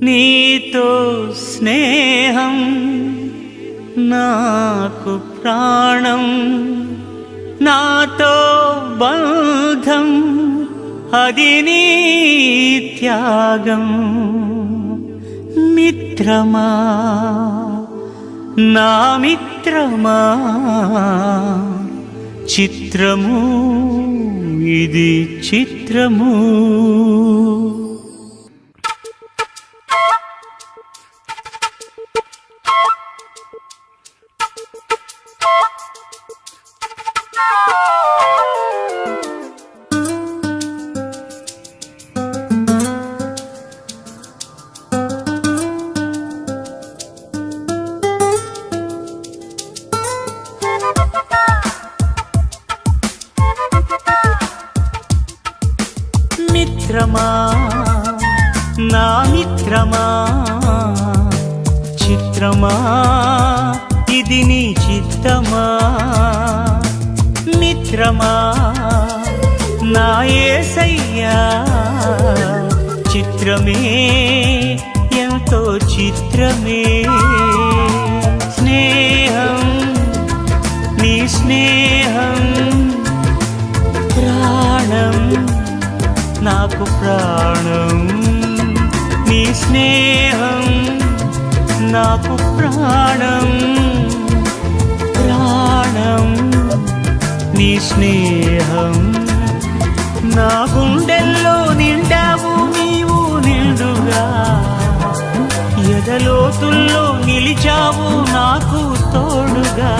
నీతో స్నేహం నాకు ప్రాణం, నాతో బంధం అది నీ త్యాగం. మిత్రమా నా మిత్రమా, చిత్రము ఇది చిత్రము. మిత్రమా నా మిత్రమా, చిత్రమా ఇది నీ చిత్తమా. మిత్రమా నా యేసయ్యా, చిత్రమే ఎంతో చిత్రమే. స్నేహం నీ స్నేహం ప్రాణం నాకు ప్రాణం. నీ స్నేహం నాకు ప్రాణం ప్రాణం. నీ స్నేహం నా గుండెల్లో నిండావు నీవు నిండుగా, ఎదలోతుల్లో నిలిచావు నాకు తోడుగా.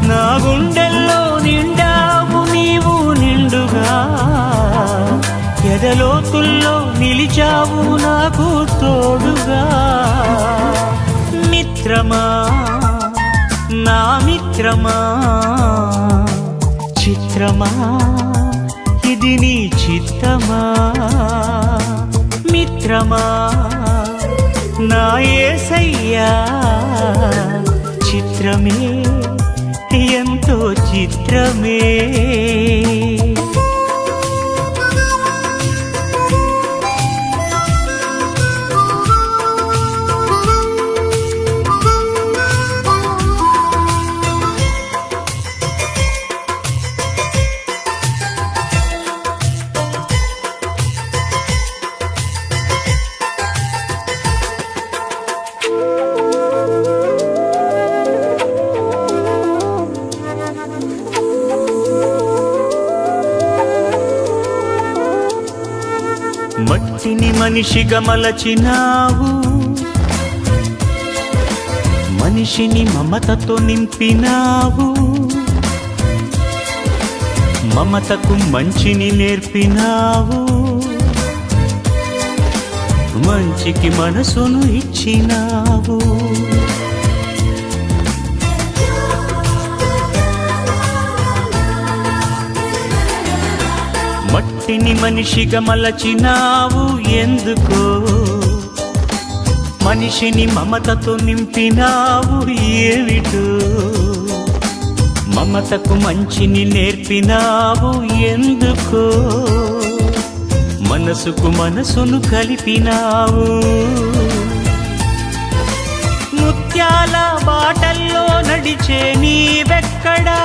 నా గుండెల్లో నిండావు నీవు నిండుగా, ఎదలోతుల్లో నిలిచావు నాకు తోడుగా. మిత్రమా నా మిత్రమా, చిత్రమా ఇది నీ చిత్తమా. మిత్రమా నా యేసయ్యా, చిత్రమే ఎంతో చిత్రమే. మట్టిని మనిషిగా మలచినావు, మనిషిని మమతతో నింపినావు. మమతకు మంచిని నేర్పినావు, మంచికి మనసును ఇచ్చినావు. మట్టిని మనిషిగా మలచినావు ఎందుకో, మనిషిని మమతతో నింపినావు ఏమిటో. మమతకు మంచిని నేర్పినావు ఎందుకో, మనసుకు మనసును కలిపినావు. ముత్యాల బాటల్లో నడిచే నీవెక్కడా,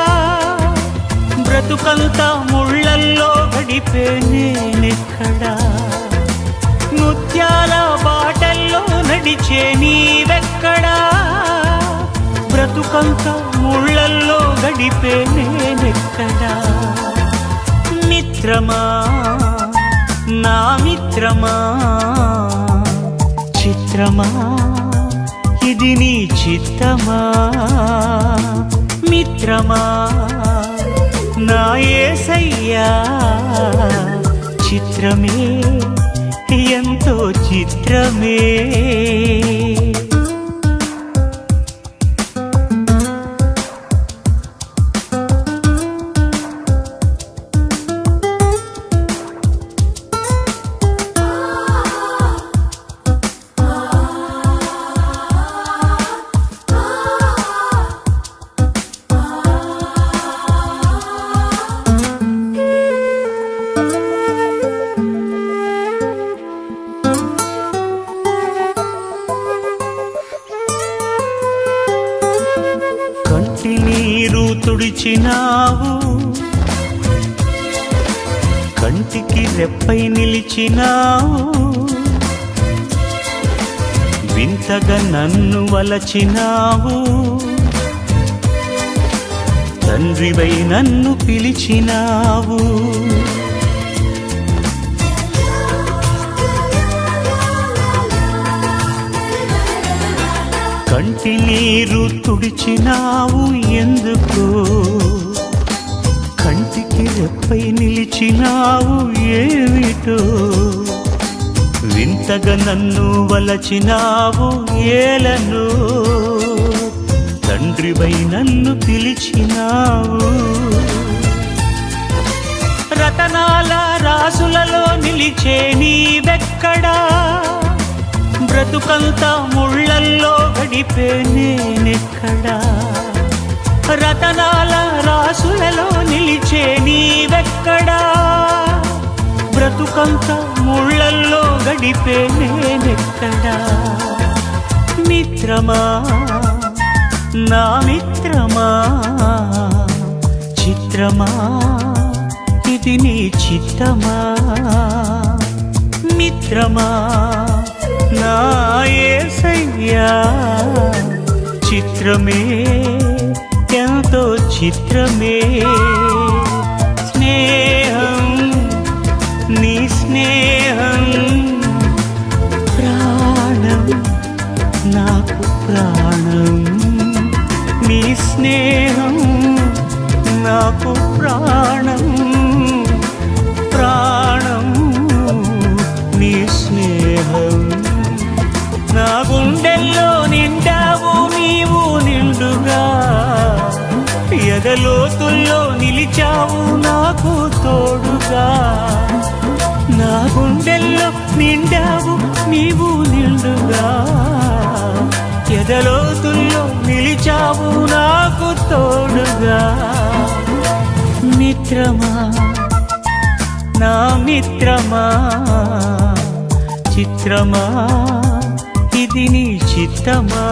బ్రతుకంతా ముళ్ళల్లో గడిపే నేనెక్కడా. ముత్యాల బాటల్లో నడిచే నీవెక్కడా, బ్రతుకంతా ముళ్ళల్లో గడిపే నేనెక్కడా. మిత్రమా నా మిత్రమా, చిత్రమా ఇది నీ చిత్తమా. మిత్రమా నా యేసయ్యా, చిత్రమే ఎంతో చిత్రమే. పిలిచినావు, కంటికి రెప్పై నిలిచినావు, వింతగా నన్ను వలచినావు, తండ్రివై నన్ను పిలిచినావు. కంటి నీరు తుడిచినావు ఎందుకు, కంటికి రెప్పై నిలిచినావు ఏమిటో, వింతగా నన్ను వలచినావు ఏలను, తండ్రివై నన్ను పిలిచినావు. రతనాల రాసులలో నిలిచే నీవెక్కడా, బ్రతుకంతా ముళ్ళల్లో గడిపే నేనెక్కడా, రతనాల రాసులలో నిలిచే నీవెక్కడా, బ్రతుకంతా ముళ్ళల్లో గడిపే నేనెక్కడా. మిత్రమా నా మిత్రమా, చిత్రమా ఇది నీ చిత్తమా, మిత్రమా నా యేసయ్యా, చిత్రమే ఎంతో చిత్రమే, స్నేహం నీ స్నేహం, ప్రాణం నాకు ప్రాణం, నీ స్నేహం నాకు ప్రాణం, ప్రాణం నీ స్నేహం. నా గుండెల్లో నిండావు నీవు నిండుగా, ఎదలోతుల్లో నిలిచావు నాకు తోడుగా, నా గుండెల్లో నిండావు నీవు నిండుగా, ఎదలోతుల్లో నిలిచావు నాకు తోడుగా. మిత్రమా నా మిత్రమా, చిత్రమా ఇది నీ చిత్తమా,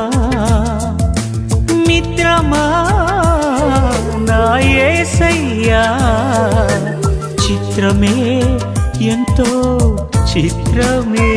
మిత్రమా నా యేసయ్యా, చిత్రమే ఎంతో చిత్రమే.